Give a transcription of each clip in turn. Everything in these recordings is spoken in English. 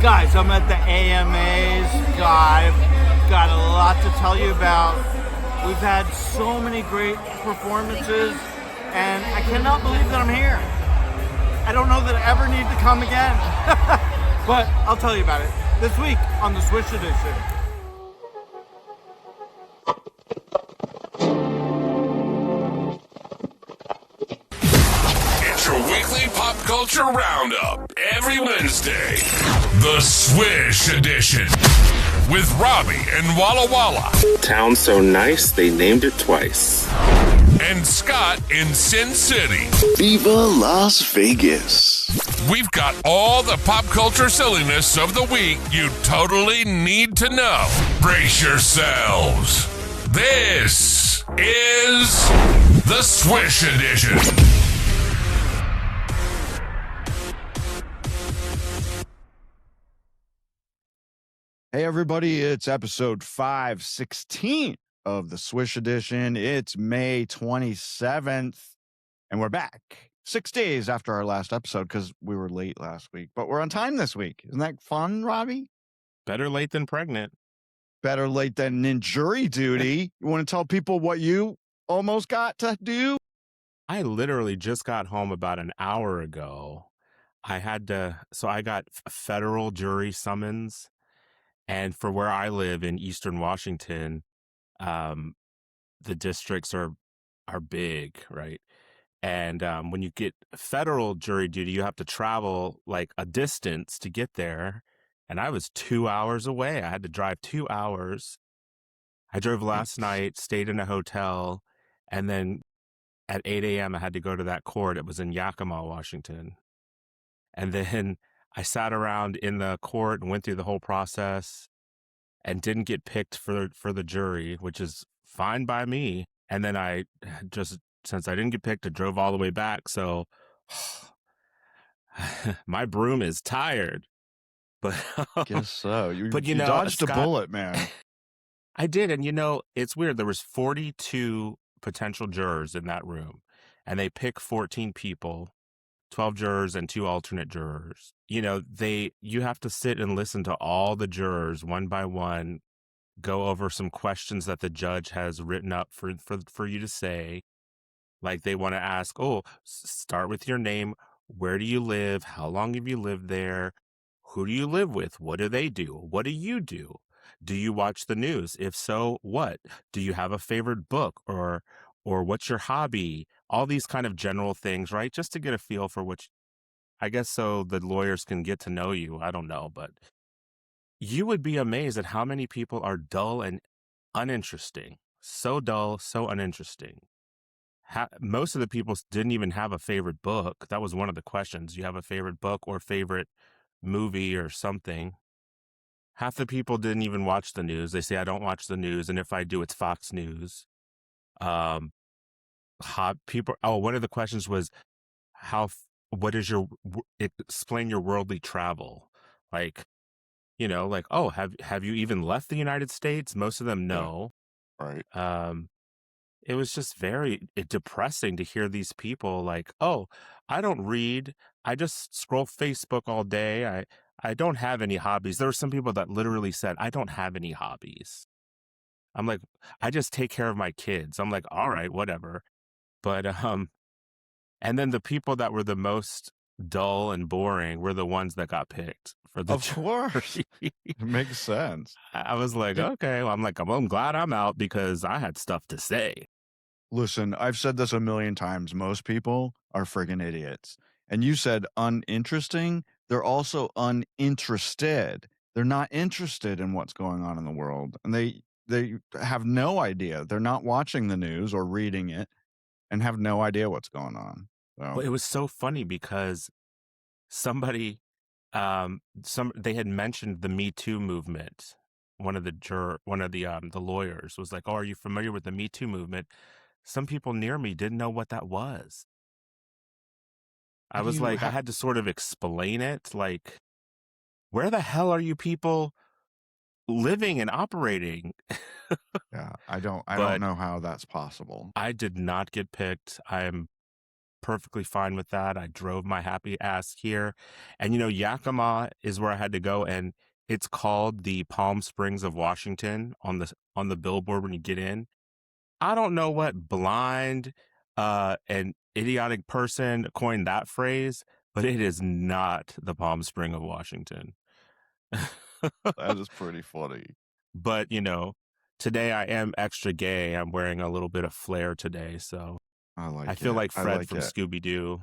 Guys, I'm at the AMAs. I've got a lot to tell you about. We've had so many great performances, and I cannot believe that I'm here. I don't know that I ever need to come again, but I'll tell you about it this week on the Swish Edition. It's your weekly pop culture roundup every Wednesday. The Swish Edition with Robbie and Walla Walla. Town so nice, they named it twice. And Scott in Sin City. Viva Las Vegas. We've got all the pop culture silliness of the week you totally need to know. Brace yourselves. This is the Swish Edition. Hey, everybody, it's episode 516 of the Swish Edition. It's May 27th, and we're back 6 days after our last episode because we were late last week, but we're on time this week. Isn't that fun, Robbie? Better late than pregnant. Better late than in jury duty. You want to tell people what you almost got to do? I literally just got home about an hour ago. I got a federal jury summons. And for where I live in Eastern Washington, the districts are big, right? And when you get federal jury duty, you have to travel like a distance to get there. And I was 2 hours away. I had to drive 2 hours. I drove last night, stayed in a hotel, and then at 8 a.m. I had to go to that court. It was in Yakima, Washington. And then I sat around in the court and went through the whole process and didn't get picked for the jury, which is fine by me. And then I just, since I didn't get picked, I drove all the way back. So my broom is tired. But Guess so. You know, dodged Scott, a bullet, man. I did. And, it's weird. There was 42 potential jurors in that room, and they pick 14 people. 12 jurors and 2 alternate jurors. You have to sit and listen to all the jurors one by one, go over some questions that the judge has written up for you to say. Like they want to ask, start with your name. Where do you live? How long have you lived there? Who do you live with? What do they do? What do you do? Do you watch the news? If so, what? Do you have a favorite book or what's your hobby? All these kind of general things, right? Just to get a feel for which, I guess, so the lawyers can get to know you. I don't know, but you would be amazed at how many people are dull and uninteresting. So dull, so uninteresting. Most of the people didn't even have a favorite book. That was one of the questions. You have a favorite book or favorite movie or something? Half the people didn't even watch the news. They say, I don't watch the news. And if I do, it's Fox News. One of the questions was, explain your worldly travel? Like, have you even left the United States? Most of them no. Right. It was just very depressing to hear these people like, I don't read. I just scroll Facebook all day. I don't have any hobbies. There were some people that literally said, I don't have any hobbies. I'm like, I just take care of my kids. I'm like, all right, whatever. But, and then the people that were the most dull and boring were the ones that got picked for the Of course. It makes sense. I was like, okay. Well, I'm glad I'm out because I had stuff to say. Listen, I've said this a million times. Most people are friggin' idiots. And you said uninteresting. They're also uninterested. They're not interested in what's going on in the world. And they have no idea. They're not watching the news or reading it and have no idea what's going on. So. Well, it was so funny because somebody, they had mentioned the Me Too movement. One of the lawyers was like, "Oh, are you familiar with the Me Too movement?" Some people near me didn't know what that was. I was like, I had to sort of explain it. Like, where the hell are you people living and operating? Yeah, I don't know how that's possible. I did not get picked. I'm perfectly fine with that. I drove my happy ass here. And, you know, Yakima is where I had to go. And it's called the Palm Springs of Washington on the billboard when you get in. I don't know what blind and idiotic person coined that phrase, but it is not the Palm Spring of Washington. That is pretty funny. But, you know, today I am extra gay. I'm wearing a little bit of flair today, so I feel like Fred from Scooby-Doo.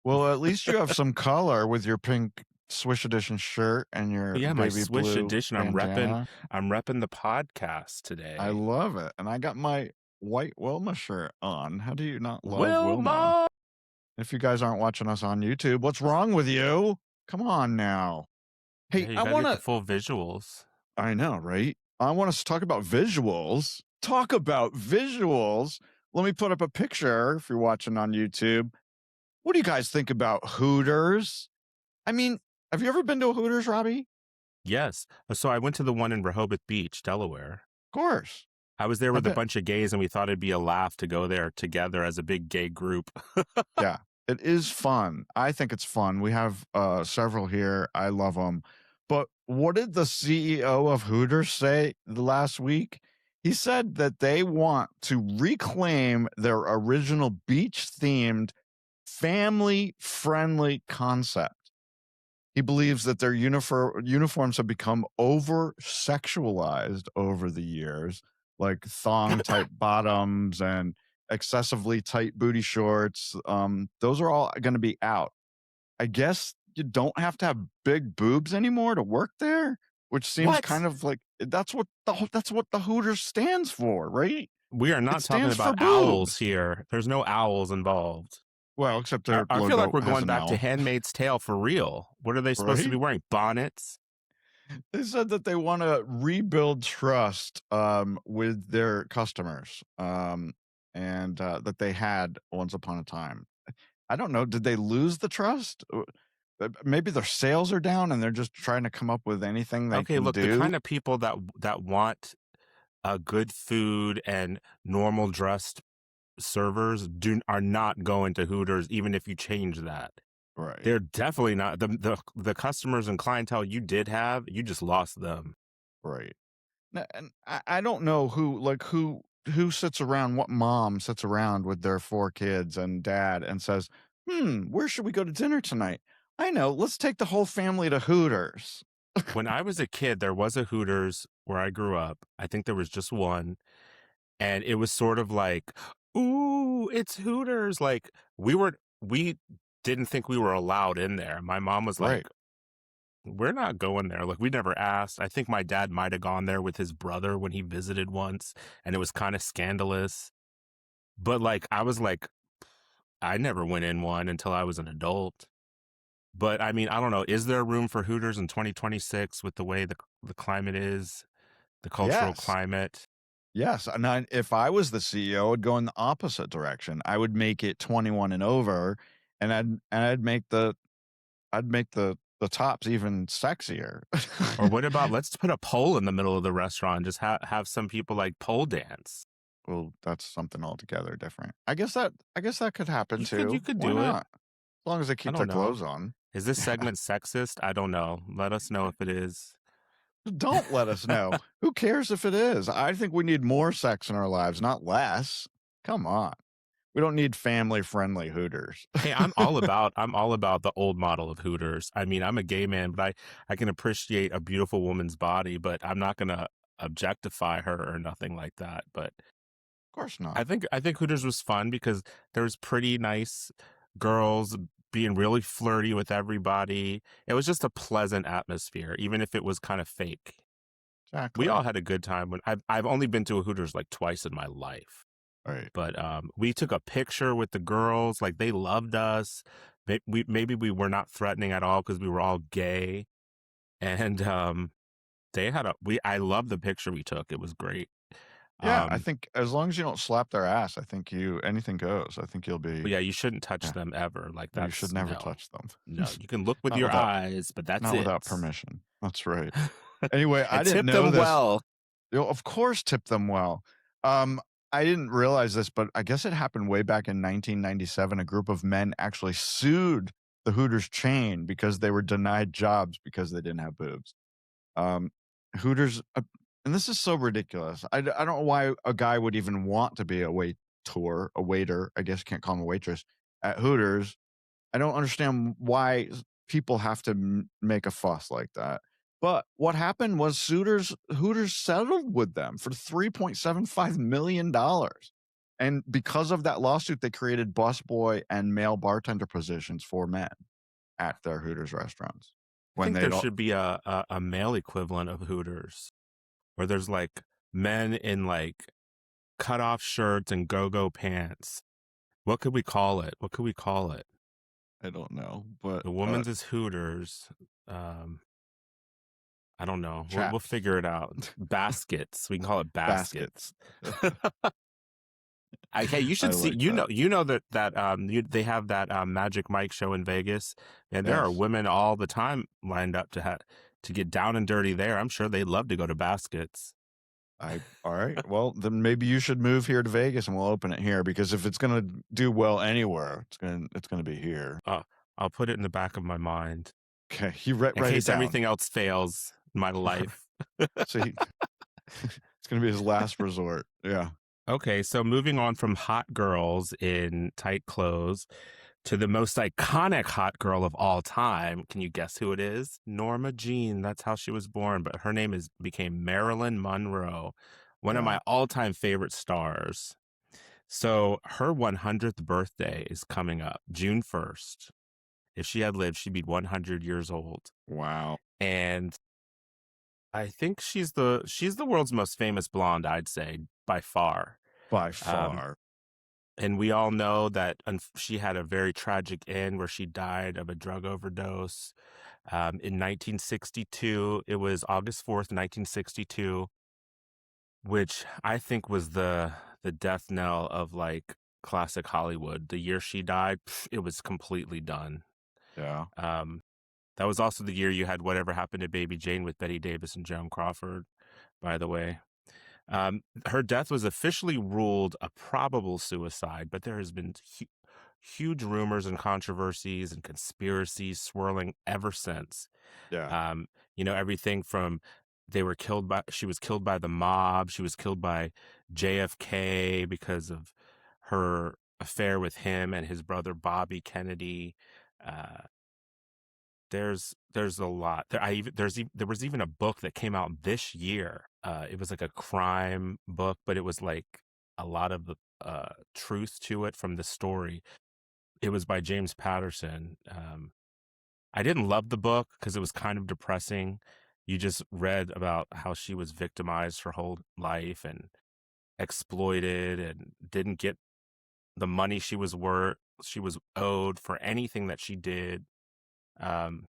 Well, at least you have some color with your pink Swish Edition shirt and your Yeah, my baby Swish blue Edition. bandana. I'm repping the podcast today. I love it. And I got my white Wilma shirt on. How do you not love Wilma? Wilma? If you guys aren't watching us on YouTube, what's wrong with you? Come on now. Hey, Yeah, you I gotta want get to. the full visuals. I know, right? I want us to talk about visuals. Talk about visuals. Let me put up a picture if you're watching on YouTube. What do you guys think about Hooters? I mean, have you ever been to a Hooters, Robbie? Yes. So I went to the one in Rehoboth Beach, Delaware. Of course. I was there with a bunch of gays, and we thought it'd be a laugh to go there together as a big gay group. Yeah, it is fun. I think it's fun. We have several here. I love them. But what did the CEO of Hooters say last week? He said that they want to reclaim their original beach-themed, family-friendly concept. He believes that their uniforms have become over-sexualized over the years, like thong-type bottoms and excessively tight booty shorts. Those are all going to be out. I guess you don't have to have big boobs anymore to work there, which seems kind of like that's what the Hooters stands for, right? We are not talking about owls here. There's no owls involved. Well, except their I logo feel like we're has going an back to owl. Handmaid's Tale for real. What are they supposed to be wearing? Bonnets? They said that they want to rebuild trust with their customers and that they had once upon a time. I don't know. Did they lose the trust? Maybe their sales are down and they're just trying to come up with anything they can look, do. The kind of people that want good food and normal dressed servers are not going to Hooters, even if you change that. Right. They're definitely not. The customers and clientele you did have, you just lost them. Right. And I don't know who sits around, what mom sits around with their 4 kids and dad and says, where should we go to dinner tonight? I know, let's take the whole family to Hooters. When I was a kid, there was a Hooters where I grew up. I think there was just one. And it was sort of like, ooh, it's Hooters. Like we didn't think we were allowed in there. My mom was like, we're not going there. Like we never asked. I think my dad might have gone there with his brother when he visited once, and it was kind of scandalous. But like, I was like, I never went in one until I was an adult. But I mean, I don't know. Is there room for Hooters in 2026 with the way the climate is, the cultural climate? Yes. And if I was the CEO, I'd go in the opposite direction. I would make it 21 and over, and I'd make the tops even sexier. Or what about, let's put a pole in the middle of the restaurant and just have some people like pole dance. Well, that's something altogether different. I guess that could happen too. You could Why do not? it. As long as they keep their clothes on. Is this segment sexist? I don't know. Let us know if it is. Don't let us know. Who cares if it is? I think we need more sex in our lives, not less. Come on. We don't need family-friendly Hooters. Hey, I'm all about the old model of Hooters. I mean, I'm a gay man, but I can appreciate a beautiful woman's body, but I'm not going to objectify her or nothing like that. But of course not. I think Hooters was fun because there was pretty nice girls being really flirty with everybody. It was just a pleasant atmosphere, even if it was kind of fake. Exactly. We all had a good time. When I've only been to a Hooters like twice in my life. Right. But we took a picture with the girls. Like they loved us. Maybe we were not threatening at all because we were all gay. And I love the picture we took. It was great. Yeah, I think as long as you don't slap their ass, I think anything goes. I think you'll be. Yeah, you shouldn't touch them ever. Like that. You should never touch them. No, you can look with your eyes, but that's not it. Without permission. That's right. Anyway, I And didn't tip know them this. well. Of course, tip them well. I didn't realize this, but I guess it happened way back in 1997. A group of men actually sued the Hooters chain because they were denied jobs because they didn't have boobs. Hooters, and this is so ridiculous. I don't know why a guy would even want to be a waiter. I guess can't call him a waitress at Hooters. I don't understand why people have to make a fuss like that. But what happened was Hooters settled with them for $3.75 million. And because of that lawsuit, they created busboy and male bartender positions for men at their Hooters restaurants. I think there should be a male equivalent of Hooters where there's like men in like cutoff shirts and go-go pants. What could we call it? I don't know, but The woman's is Hooters. I don't know. We'll figure it out. Baskets. We can call it baskets. Okay, you should see. You know that they have that Magic Mike show in Vegas, and there are women all the time lined up to get down and dirty there. I'm sure they'd love to go to baskets. All right. Well, then maybe you should move here to Vegas, and we'll open it here, because if it's gonna do well anywhere, it's gonna be here. I'll put it in the back of my mind. Okay, in case everything else fails in my life. So it's gonna be his last resort. Yeah. Okay, so moving on from hot girls in tight clothes to the most iconic hot girl of all time. Can you guess who it is? Norma Jean. That's how she was born, but her name became Marilyn Monroe, one of my all-time favorite stars. So her 100th birthday is coming up, June 1st. If she had lived, she'd be 100 years old. Wow. And I think she's the world's most famous blonde, I'd say, by far. By far. And we all know that she had a very tragic end where she died of a drug overdose. In 1962, it was August 4th, 1962, which I think was the death knell of like classic Hollywood. The year she died, it was completely done. Yeah. That was also the year you had Whatever Happened to Baby Jane with Bette Davis and Joan Crawford, by the way. Her death was officially ruled a probable suicide, but there has been huge rumors and controversies and conspiracies swirling ever since. Yeah. Everything from she was killed by the mob. She was killed by JFK because of her affair with him and his brother Bobby Kennedy. There's a lot. There was even a book that came out this year. It was like a crime book, but it was like a lot of truth to it from the story. It was by James Patterson. I didn't love the book because it was kind of depressing. You just read about how she was victimized her whole life and exploited and didn't get the money she was owed for anything that she did. Some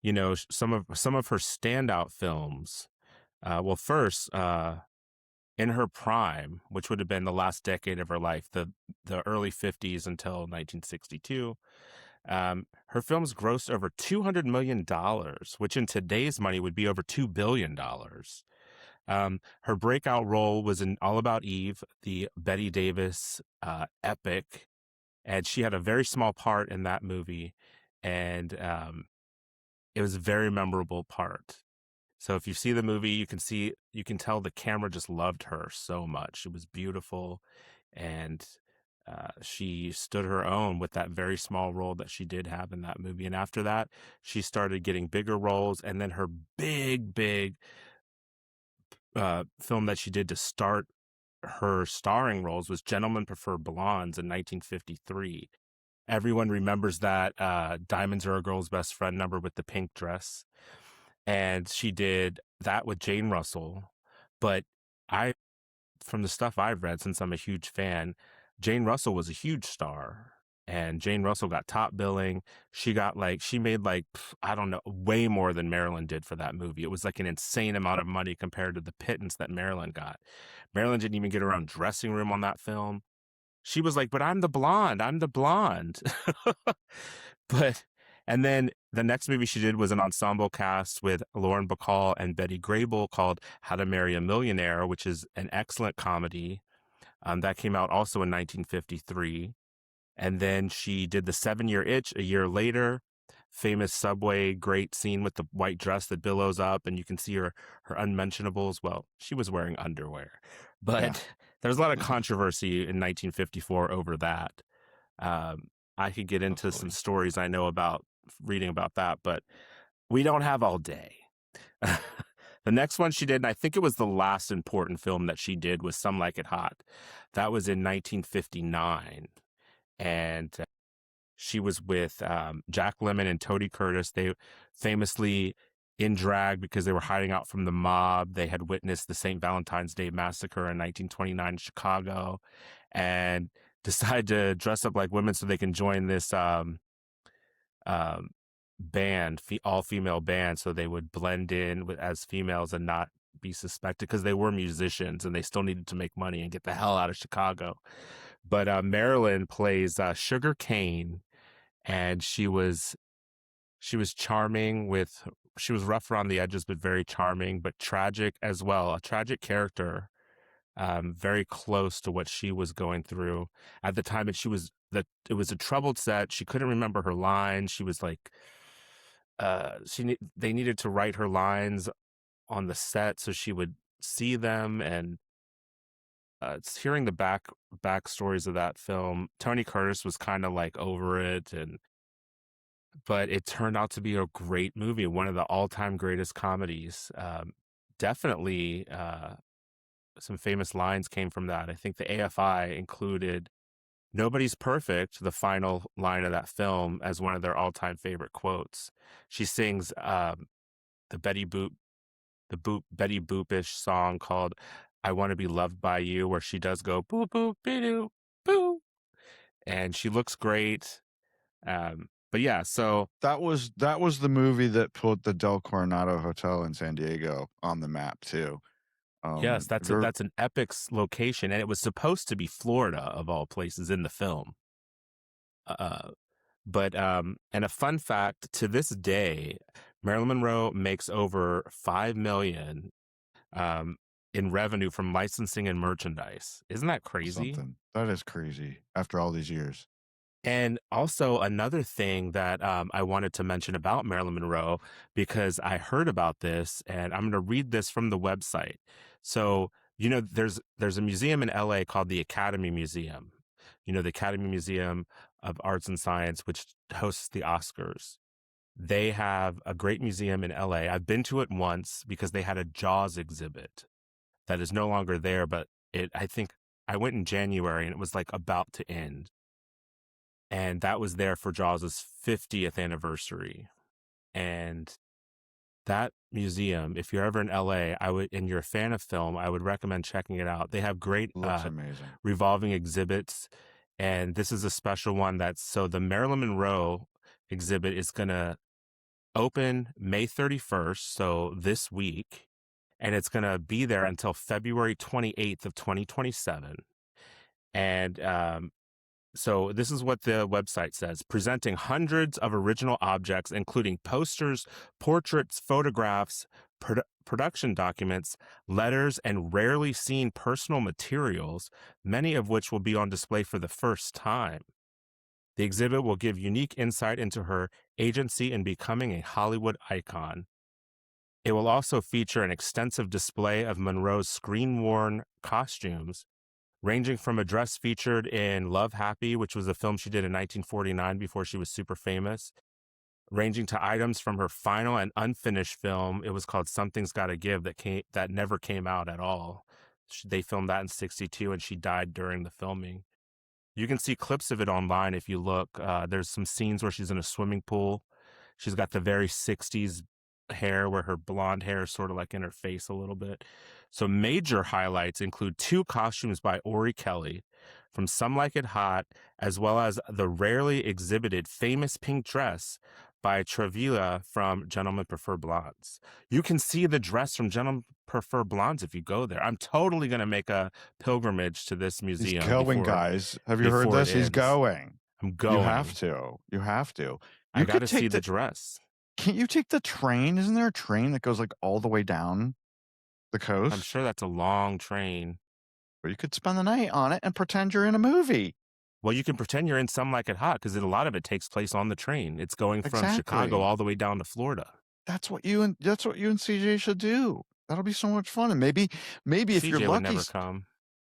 of her standout films. First, in her prime, which would have been the last decade of her life, the early 50s until 1962, her films grossed over $200 million, which in today's money would be over $2 billion. Her breakout role was in All About Eve, the Bette Davis epic, and she had a very small part in that movie, and it was a very memorable part. So if you see the movie, you can tell the camera just loved her so much. It was beautiful, and she stood her own with that very small role that she did have in that movie. And after that, she started getting bigger roles, and then her big film that she did to start her starring roles was Gentlemen Prefer Blondes in 1953. Everyone remembers that Diamonds Are a Girl's Best Friend number with the pink dress. And she did that with Jane Russell. But from the stuff I've read, since I'm a huge fan, Jane Russell was a huge star. And Jane Russell got top billing. She made I don't know, way more than Marilyn did for that movie. It was like an insane amount of money compared to the pittance that Marilyn got. Marilyn didn't even get her own dressing room on that film. She was like, but I'm the blonde. And then the next movie she did was an ensemble cast with Lauren Bacall and Betty Grable called How to Marry a Millionaire, which is an excellent comedy. That came out also in 1953. And then she did The 7-Year Itch a year later. Famous subway, great scene with the white dress that billows up, and you can see her unmentionables. Well, she was wearing underwear, but there's a lot of controversy in 1954 over that. I could get into some stories I know about reading about that, but we don't have all day. The next one she did, and I think it was the last important film that she did, was Some Like It Hot. That was in 1959. And she was with Jack Lemmon and Tony Curtis. They famously in drag because they were hiding out from the mob. They had witnessed the St. Valentine's Day Massacre in 1929 in Chicago and decided to dress up like women so they can join this band, all-female band, so they would blend in as females and not be suspected because they were musicians and they still needed to make money and get the hell out of Chicago. But Marilyn plays Sugar Cane, and she was charming she was rough around the edges, but very charming, but tragic as well. A tragic character, very close to what she was going through at the time. And it was a troubled set. She couldn't remember her lines. She was like, they needed to write her lines on the set so she would see them. And it's hearing the backstories of that film. Tony Curtis was kind of like over it, but it turned out to be a great movie, one of the all-time greatest comedies. Definitely, some famous lines came from that. I think the AFI included "Nobody's perfect," the final line of that film, as one of their all-time favorite quotes. She sings the Betty Boopish song called "I Want to Be Loved by You," where she does go boo boo boo boo, and she looks great. But yeah, so that was the movie that put the Del Coronado Hotel in San Diego on the map too. Yes, that's an epic location, and it was supposed to be Florida of all places in the film. But and a fun fact, to this day, Marilyn Monroe makes over $5 million in revenue from licensing and merchandise. Isn't that crazy? That is crazy after all these years. And also another thing that I wanted to mention about Marilyn Monroe, because I heard about this, and I'm going to read this from the website. So, there's a museum in LA called the Academy Museum. The Academy Museum of Arts and Science, which hosts the Oscars. They have a great museum in LA. I've been to it once because they had a Jaws exhibit that is no longer there, but I think I went in January and it was like about to end. And that was there for Jaws' 50th anniversary. And that museum, if you're ever in LA, and you're a fan of film, I would recommend checking it out. They have great revolving exhibits. And this is a special one so the Marilyn Monroe exhibit is going to open May 31st, so this week. And it's going to be there until February 28th of 2027. And so this is what the website says: presenting hundreds of original objects, including posters, portraits, photographs, production documents, letters, and rarely seen personal materials, many of which will be on display for the first time. The exhibit will give unique insight into her agency in becoming a Hollywood icon. It will also feature an extensive display of Monroe's screen-worn costumes, ranging from a dress featured in Love Happy, which was a film she did in 1949 before she was super famous, ranging to items from her final and unfinished film. It was called Something's Gotta Give, that never came out at all. They filmed that in 1962, and she died during the filming. You can see clips of it online if you look. There's some scenes where she's in a swimming pool. She's got the very 60s hair where her blonde hair is sort of like in her face a little bit. So major highlights include 2 costumes by Ori Kelly from Some Like It Hot, as well as the rarely exhibited famous pink dress by Travilla from Gentlemen Prefer Blondes. You can see the dress from Gentlemen Prefer Blondes if you go there. I'm totally going to make a pilgrimage to this museum. He's going, guys. Have you heard this? He's going. I'm going. You have to. I got to see the dress. Can't you take the train? Isn't there a train that goes like all the way down the coast? I'm sure that's a long train. Or you could spend the night on it and pretend you're in a movie. Well, you can pretend you're in Some Like It Hot because a lot of it takes place on the train. It's going from Chicago Exactly. all the way down to Florida. That's what you and CJ should do. That'll be so much fun. And maybe if you're CJ would lucky, never come.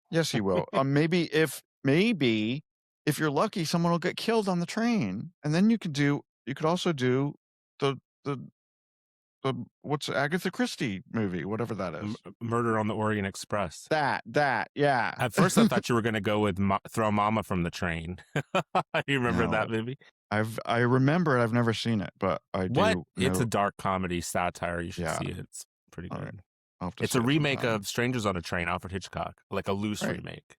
yes, he will. Maybe if you're lucky, someone will get killed on the train, and then you could also do the what's Agatha Christie movie, whatever that is. Murder on the Orient Express. That, yeah. At first, I thought you were going to go with Throw Mama from the Train. You remember that movie? I remember it. I've never seen it, but I do. What? It's a dark comedy satire. You should see it. It's pretty good. Right. It's a remake of Strangers on a Train, Alfred Hitchcock, like a loose remake.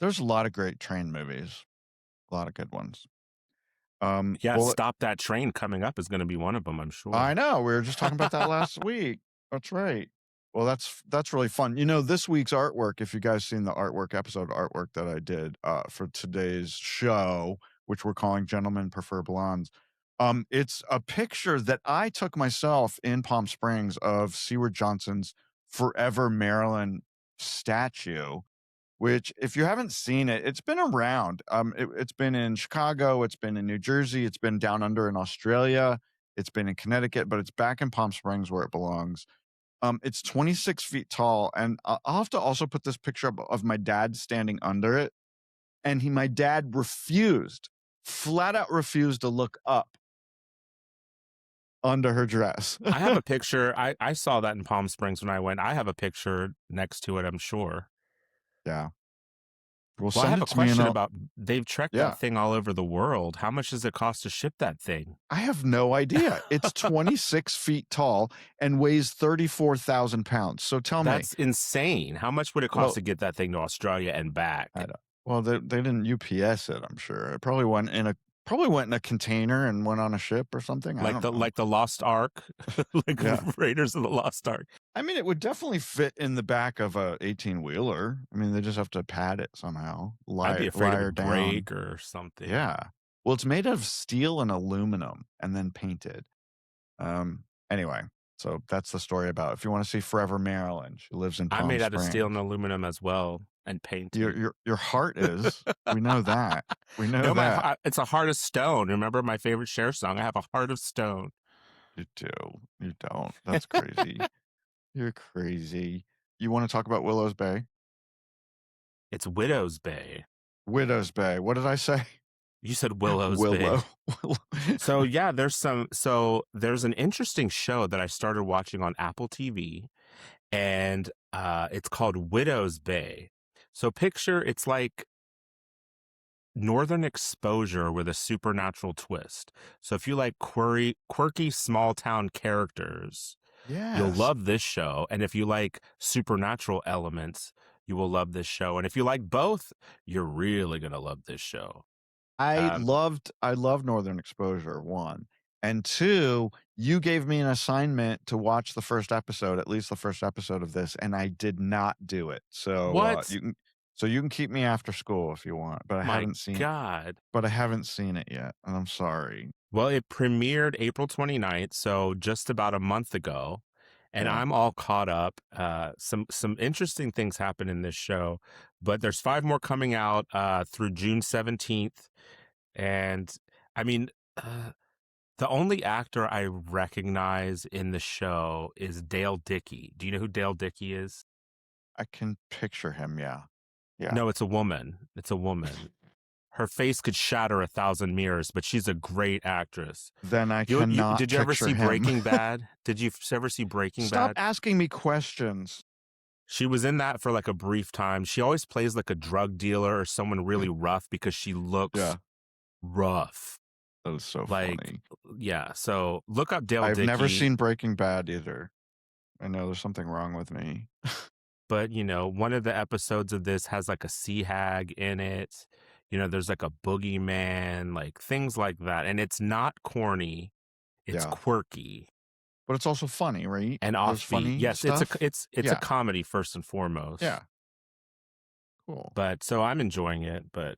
There's a lot of great train movies, a lot of good ones. Stop That Train coming up is going to be one of them, I'm sure. I know. We were just talking about that last week. That's right. Well, that's really fun. This week's artwork, if you guys seen the episode artwork that I did for today's show, which we're calling Gentlemen Prefer Blondes, it's a picture that I took myself in Palm Springs of Seward Johnson's Forever Marilyn statue, which, if you haven't seen it, it's been around. It's been in Chicago, it's been in New Jersey, it's been down under in Australia, it's been in Connecticut, but it's back in Palm Springs where it belongs. It's 26 feet tall, and I'll have to also put this picture up of my dad standing under it. And my dad flat out refused to look up under her dress. I have a picture. I saw that in Palm Springs when I went. I have a picture next to it, I'm sure. Yeah. Well, I have a question about, they've trekked that thing all over the world. How much does it cost to ship that thing? I have no idea. It's 26 feet tall and weighs 34,000 pounds. So tell me. That's insane. How much would it cost to get that thing to Australia and back? Well, they didn't UPS it, I'm sure. It probably went in a container and went on a ship or something. Like the Lost Ark, Raiders of the Lost Ark. I mean, it would definitely fit in the back of a 18-wheeler. I mean, they just have to pad it somehow. I'd be afraid of a break or something. Yeah. Well, it's made of steel and aluminum and then painted. Anyway, so that's the story about it. If you want to see Forever Marilyn, she lives in Palm I'm made Springs. out of steel and aluminum as well. And paint. Your heart is. We know that. We know that. It's a heart of stone. Remember my favorite Cher song? I have a heart of stone. You do. You don't. That's crazy. You're crazy. You want to talk about Willow's Bay? It's Widow's Bay. Widow's Bay. What did I say? You said Willow's Bay. So yeah, there's an interesting show that I started watching on Apple TV, and it's called Widow's Bay. So picture, it's like Northern Exposure with a supernatural twist. So if you like quirky small town characters, you'll love this show. And if you like supernatural elements, you will love this show. And if you like both, you're really going to love this show. I loved Northern Exposure, 1. And 2, you gave me an assignment to watch at least the first episode of this, and I did not do it. So what? You can keep me after school if you want, but I haven't seen it yet, and I'm sorry. Well, it premiered April 29th, so just about a month ago, and I'm all caught up. Some interesting things happen in this show, but there's 5 more coming out through June 17th, and I mean, the only actor I recognize in the show is Dale Dickey. Do you know who Dale Dickey is? I can picture him, yeah. No, it's a woman. Her face could shatter 1,000 mirrors, but she's a great actress. Then I cannot. Did you ever see him. Breaking Bad? Did you ever see Breaking Bad? Stop asking me questions. She was in that for like a brief time. She always plays like a drug dealer or someone really rough because she looks rough. That was so funny. Yeah, so look up Dale Dickey. I've never seen Breaking Bad either. I know there's something wrong with me. But, one of the episodes of this has like a sea hag in it. There's like a boogeyman, like things like that. And it's not corny. It's quirky. But it's also funny, right? And offbeat. Yes, stuff? it's a comedy first and foremost. Yeah. Cool. But so I'm enjoying it, but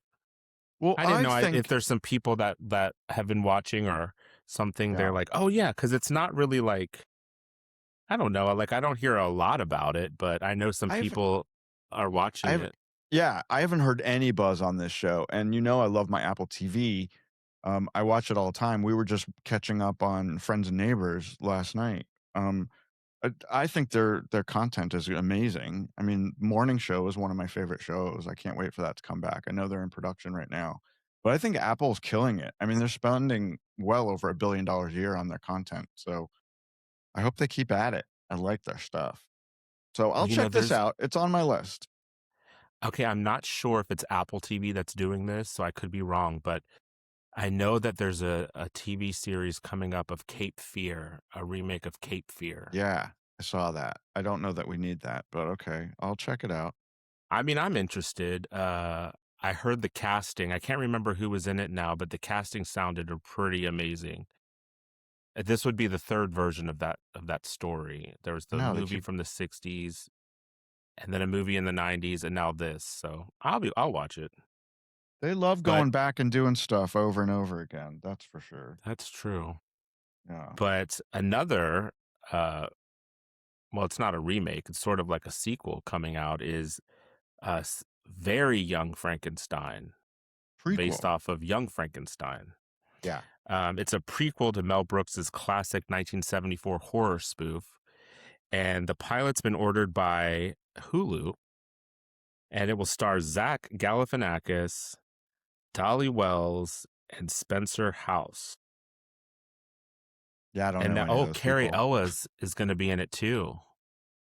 well, I didn't know if there's some people that have been watching or something. They're like, oh yeah, because it's not really like, I don't know. Like I don't hear a lot about it, but I know some people are watching it. Yeah, I haven't heard any buzz on this show, and I love my Apple TV. I watch it all the time. We were just catching up on Friends and Neighbors last night. I think their content is amazing. I mean, Morning Show is one of my favorite shows. I can't wait for that to come back. I know they're in production right now, but I think Apple's killing it. I mean, they're spending well over $1 billion a year on their content, so I hope they keep at it. I like their stuff. So I'll check this out. It's on my list. Okay, I'm not sure if it's Apple TV that's doing this, so I could be wrong, but I know that there's a TV series coming up of Cape Fear, a remake of Cape Fear. Yeah, I saw that. I don't know that we need that, but okay, I'll check it out. I mean, I'm interested. I heard the casting. I can't remember who was in it now, but the casting sounded pretty amazing. This would be the third version of that story. There was the movie from the 60s, and then a movie in the 90s, and now this. So I'll watch it. They love going back and doing stuff over and over again. That's for sure. That's true. Yeah. But another, well, it's not a remake. It's sort of like a sequel coming out. Is very Young Frankenstein, prequel. Based off of Young Frankenstein. Yeah. It's a prequel to Mel Brooks's classic 1974 horror spoof, and the pilot's been ordered by Hulu, and it will star Zach Galifianakis, Dolly Wells, and Spencer House. Yeah, I don't know. Carrie Ellis is going to be in it too.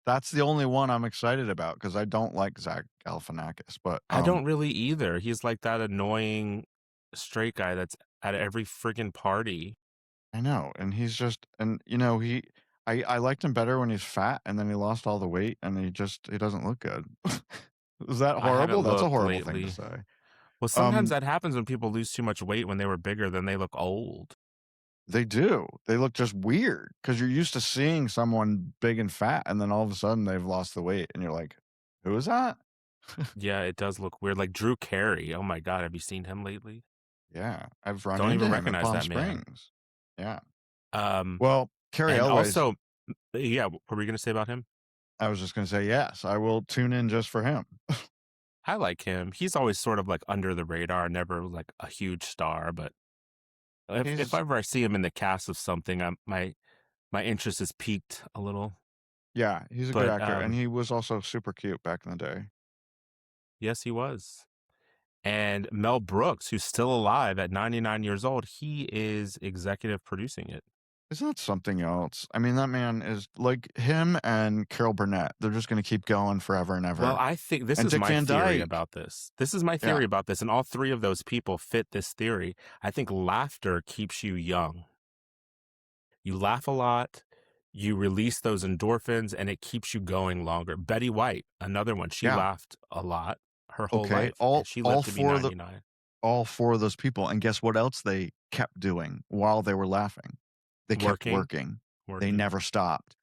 That's the only one I'm excited about because I don't like Zach Galifianakis, but I don't really either. He's like that annoying straight guy that's at every friggin' party. I know, and he's just, and I liked him better when he's fat, and then he lost all the weight, and he doesn't look good. Is that horrible? That's a horrible thing to say. Well, sometimes that happens when people lose too much weight when they were bigger, then they look old. They do. They look just weird because you're used to seeing someone big and fat, and then all of a sudden they've lost the weight, and you're like, who is that? Yeah, it does look weird. Like Drew Carey. Oh my God, have you seen him lately? Yeah, I've run Don't into even him recognize in Palm that Springs. man. Yeah. Well, Carrie Elwes. Also, yeah, what were we going to say about him? I was just going to say, yes, I will tune in just for him. I like him. He's always sort of like under the radar, never like a huge star. But if ever I see him in the cast of something, my interest is piqued a little. Yeah, he's a good actor, and he was also super cute back in the day. Yes, he was. And Mel Brooks, who's still alive at 99 years old, he is executive producing it. Isn't that something else? I mean, that man is like him and Carol Burnett. They're just going to keep going forever and ever. Well, I think this is my theory about this. This is my theory about this, and all three of those people fit this theory. I think laughter keeps you young. You laugh a lot, you release those endorphins, and it keeps you going longer. Betty White, another one, she laughed a lot her whole life. She lived to be 99. All four of those people, and guess what else they kept doing while they were laughing? They kept working. They never stopped.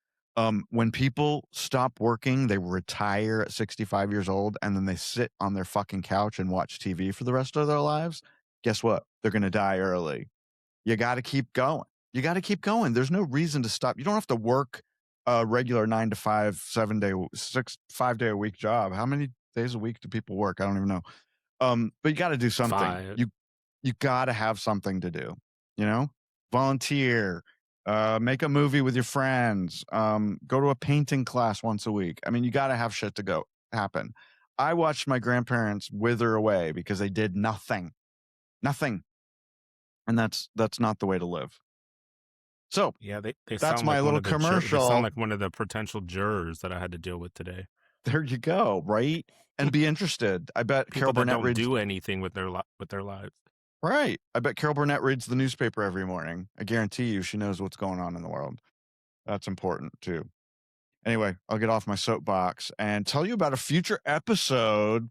When people stop working, they retire at 65 years old, and then they sit on their fucking couch and watch TV for the rest of their lives. Guess what? They're going to die early. You got to keep going. You got to keep going. There's no reason to stop. You don't have to work a regular 9 to 5, 5 day a week job. How many days a week do people work? I don't even know. But you got to do something. 5. You got to have something to do. Volunteer. Make a movie with your friends. Go to a painting class once a week. I mean, you got to have shit to happen. I watched my grandparents wither away because they did nothing. And that's not the way to live. So yeah, that's my little commercial. They sound like one of the potential jurors that I had to deal with today. There you go, right? And be interested. I bet Carol Burnett don't do anything with their lives. Right. I bet Carol Burnett reads the newspaper every morning. I guarantee you she knows what's going on in the world. That's important too. Anyway, I'll get off my soapbox and tell you about a future episode.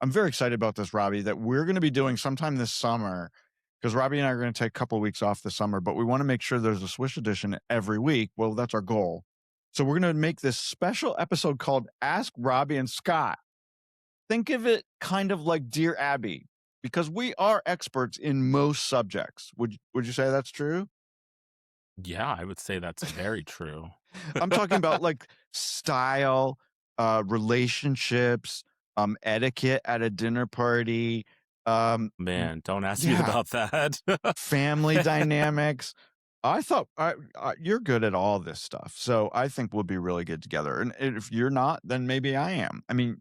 I'm very excited about this, Robbie, that we're going to be doing sometime this summer, because Robbie and I are going to take a couple of weeks off this summer, but we want to make sure there's a Swish edition every week. Well, that's our goal. So we're going to make this special episode called Ask Robbie and Scott. Think of it kind of like Dear Abby, because we are experts in most subjects. Would you say that's true? Yeah, I would say that's very true. I'm talking about like style, relationships, etiquette at a dinner party, Man, don't ask me about that. family dynamics. I thought you're good at all this stuff, so I think we'll be really good together. And if you're not, then maybe I am. I mean,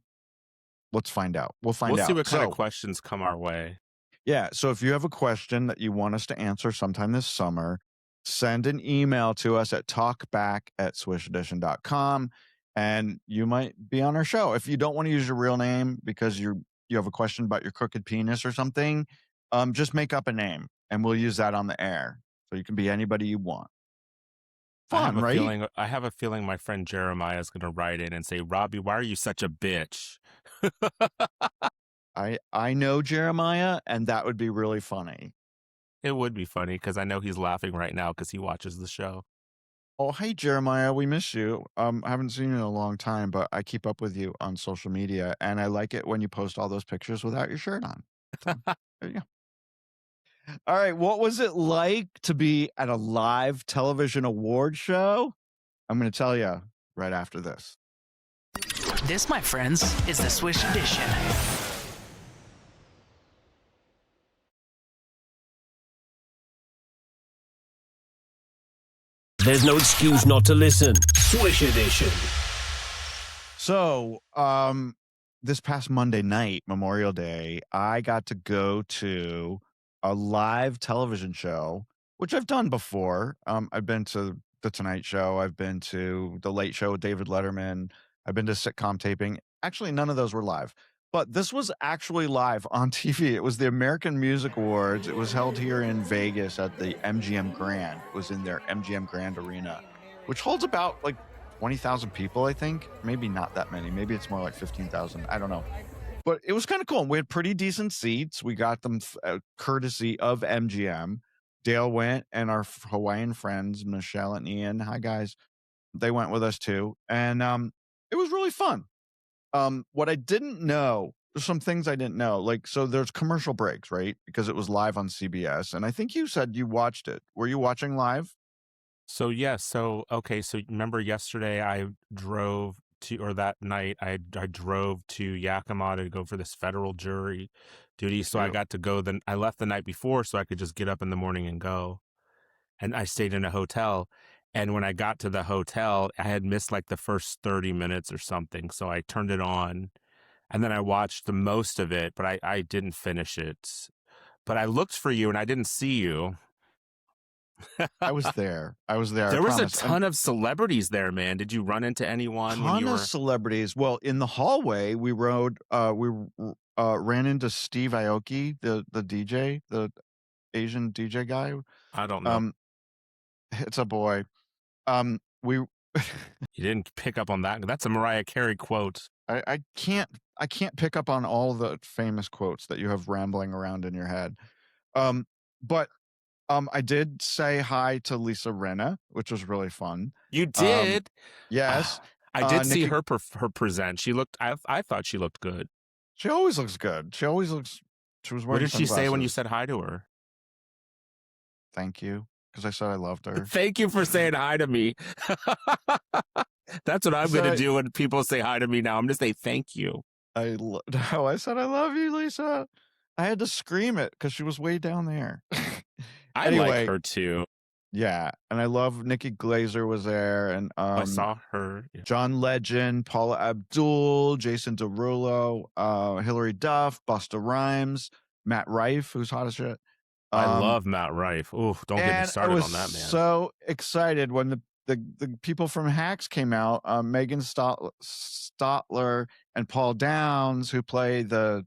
let's find out. We'll find out. See what kind of questions come our way. Yeah. So if you have a question that you want us to answer sometime this summer, send an email to us at talkback@swishedition.com, and you might be on our show. If you don't want to use your real name because you have a question about your crooked penis or something, just make up a name and we'll use that on the air. So you can be anybody you want. Fun, right? I have a feeling my friend Jeremiah is going to write in and say, Robbie, why are you such a bitch? I know Jeremiah, and that would be really funny. It would be funny because I know he's laughing right now because he watches the show. Oh, hey, Jeremiah, we miss you. I haven't seen you in a long time, but I keep up with you on social media, and I like it when you post all those pictures without your shirt on. So, there you go. All right, what was it like to be at a live television award show? I'm going to tell you right after this. This, my friends, is the Swish Edition. There's no excuse not to listen. Swish Edition. So, this past Monday night, Memorial Day, I got to go to a live television show, which I've done before. I've been to The Tonight Show. I've been to The Late Show with David Letterman. I've been to sitcom taping. Actually, none of those were live. But this was actually live on TV. It was the American Music Awards. It was held here in Vegas at the MGM Grand. It was in their MGM Grand Arena, which holds about like 20,000 people, I think. Maybe not that many. Maybe it's more like 15,000. I don't know. But it was kind of cool. We had pretty decent seats. We got them courtesy of MGM. Dale went, and our Hawaiian friends, Michelle and Ian, hi guys, they went with us too. And it was really fun. What I didn't know, there's some things I didn't know. Like, so there's commercial breaks, right? Because it was live on CBS. And I think you said you watched it. Were you watching live? So, yes. So remember yesterday I drove to, or that night I drove to Yakima to go for this federal jury duty. So I got to go, then I left the night before so I could just get up in the morning and go. And I stayed in a hotel. And when I got to the hotel, I had missed like the first 30 minutes or something. So I turned it on and then I watched the most of it, but I didn't finish it. But I looked for you and I didn't see you. I was there. There was a ton of celebrities there, man. Did you run into anyone? Ton of celebrities. Well, in the hallway, we ran into Steve Aoki, the DJ, the Asian DJ guy. I don't know. It's a boy. You didn't pick up on that. That's a Mariah Carey quote. I can't pick up on all the famous quotes that you have rambling around in your head. But I did say hi to Lisa Rinna, which was really fun. You did? Yes. I did see her present. She looked, I thought she looked good. She always looks good. She was wearing What did she sunglasses. say when you said hi to her? Thank you. Because I said I loved her. Thank you for saying hi to me. That's what I'm going to do when people say hi to me now. I'm going to say thank you. I said I love you, Lisa. I had to scream it because she was way down there. Anyway, like her too. Yeah, and I love Nikki Glazer was there, and I saw her. Yeah. John Legend, Paula Abdul, Jason Derulo, Hilary Duff, Busta Rhymes, Matt Rife, who's hot as shit. I love Matt Rife. Ooh, don't get me started on that, man. I was so excited when the people from Hacks came out. Megan Stotler and Paul Downs, who play the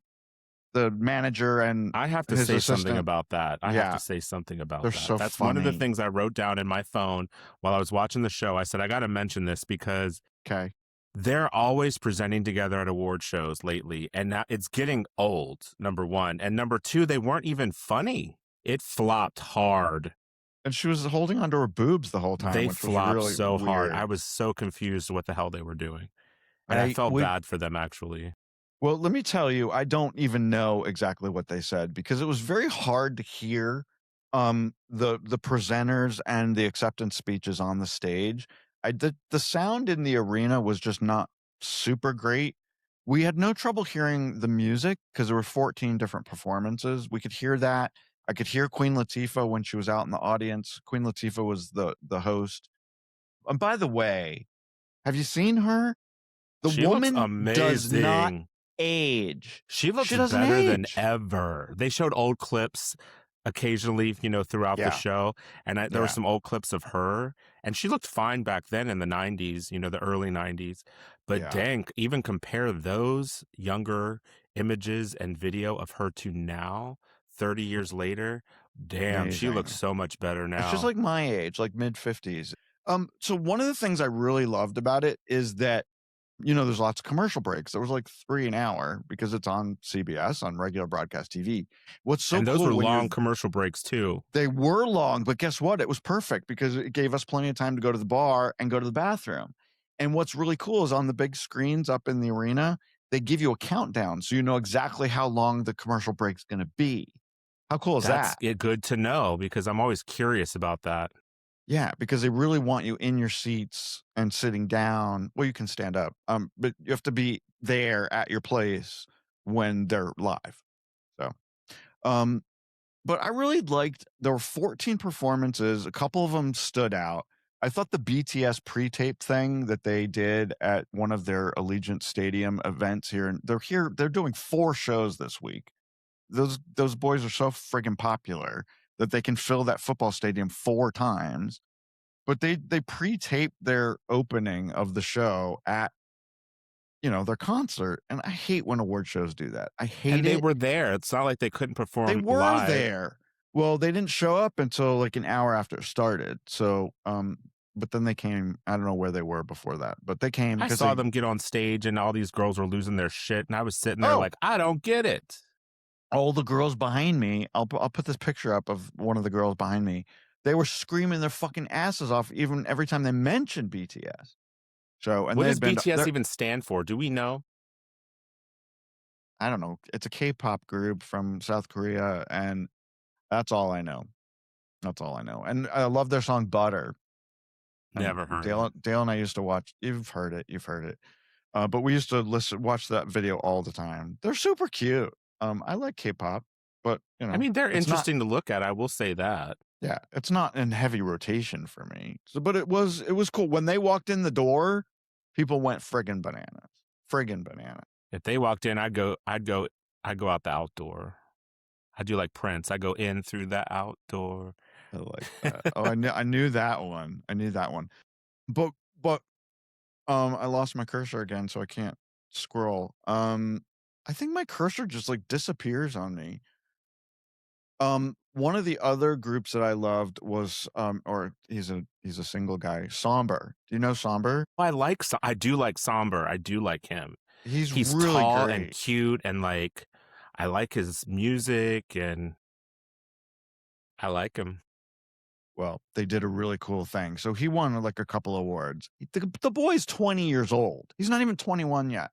manager, and I have to say something about that. Have to say something about that. So that's funny. One of the things I wrote down in my phone while I was watching the show. I said, I got to mention this because they're always presenting together at award shows lately. And now it's getting old, number one. And number two, they weren't even funny. It flopped hard. And she was holding onto her boobs the whole time. They which flopped was really so weird. hard. I was so confused what the hell they were doing. And I felt bad for them, actually. Well, let me tell you, I don't even know exactly what they said because it was very hard to hear the presenters and the acceptance speeches on the stage. The sound in the arena was just not super great. We had no trouble hearing the music because there were 14 different performances. We could hear that. I could hear Queen Latifah when she was out in the audience. Queen Latifah was the host. And by the way, have you seen her? The She looks woman does not amazing. age. She looks doesn't better than age. ever. They showed old clips occasionally, throughout the Yeah. show. And there were some old clips of her. And she looked fine back then in the 90s, the early 90s. But Yeah. dang, even compare those younger images and video of her to now, 30 years later. Damn, she Amazing. looks so much better now. She's like my age, like mid-50s. So one of the things I really loved about it is that, there's lots of commercial breaks. There was like 3 an hour because it's on CBS, on regular broadcast TV. What's so and those cool were when long commercial breaks too. They were long, but guess what? It was perfect because it gave us plenty of time to go to the bar and go to the bathroom. And what's really cool is on the big screens up in the arena, they give you a countdown so you know exactly how long the commercial break's going to be. How cool is that? That's good to know because I'm always curious about that. Yeah, because they really want you in your seats and sitting down. Well, you can stand up, but you have to be there at your place when they're live. So, but I really liked, there were 14 performances. A couple of them stood out. I thought the BTS pre-tape thing that they did at one of their Allegiant Stadium events here, and they're doing 4 shows this week. Those boys are so friggin' popular that they can fill that football stadium 4 times. But they pre-taped their opening of the show at, their concert. And I hate when award shows do that. I hate it. And they were there. It's not like they couldn't perform They were live. there. Well, they didn't show up until like an hour after it started. So, but then they came. I don't know where they were before that, but they came. I saw them get on stage and all these girls were losing their shit. And I was sitting there like, I don't get it. All the girls behind me, I'll put this picture up of one of the girls behind me. They were screaming their fucking asses off even every time they mentioned BTS. So, and what does BTS even stand for? Do we know? I don't know. It's a K-pop group from South Korea, and that's all I know. That's all I know. And I love their song Butter. Never heard it. Dale and I used to watch. You've heard it. But we used to watch that video all the time. They're super cute. I like K-pop, but I mean, they're interesting to look at. I will say that. Yeah, it's not in heavy rotation for me. So, but it was cool when they walked in the door. People went friggin' bananas. If they walked in, I'd go out the outdoor. I do like Prince. I go in through the outdoor. I like that. Oh, I knew that one. But I lost my cursor again, so I can't scroll. I think my cursor just like disappears on me. One of the other groups that I loved was or he's a single guy, Somber. Do you know Somber? I do like Somber. I do like him. He's really tall great and cute, and like I like his music and I like him. Well, they did a really cool thing. So he won like a couple awards. The boy's 20 years old. He's not even 21 yet.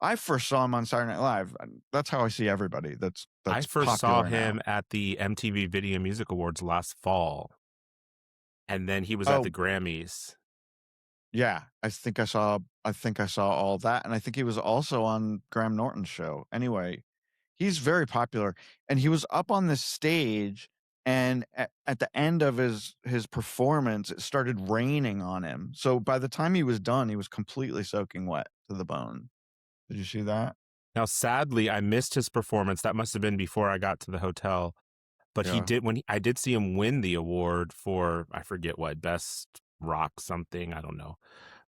I first saw him on Saturday Night Live. That's how I see everybody. That's I first saw him now. at the MTV Video Music Awards last fall. And then he was at the Grammys. Yeah, I think I saw all that. And I think he was also on Graham Norton's show. Anyway, he's very popular. And he was up on this stage, and at the end of his performance, it started raining on him. So by the time he was done, he was completely soaking wet to the bone. Did you see that? Now, sadly, I missed his performance. That must have been before I got to the hotel. But he did I did see him win the award for, I forget what, best rock something. I don't know.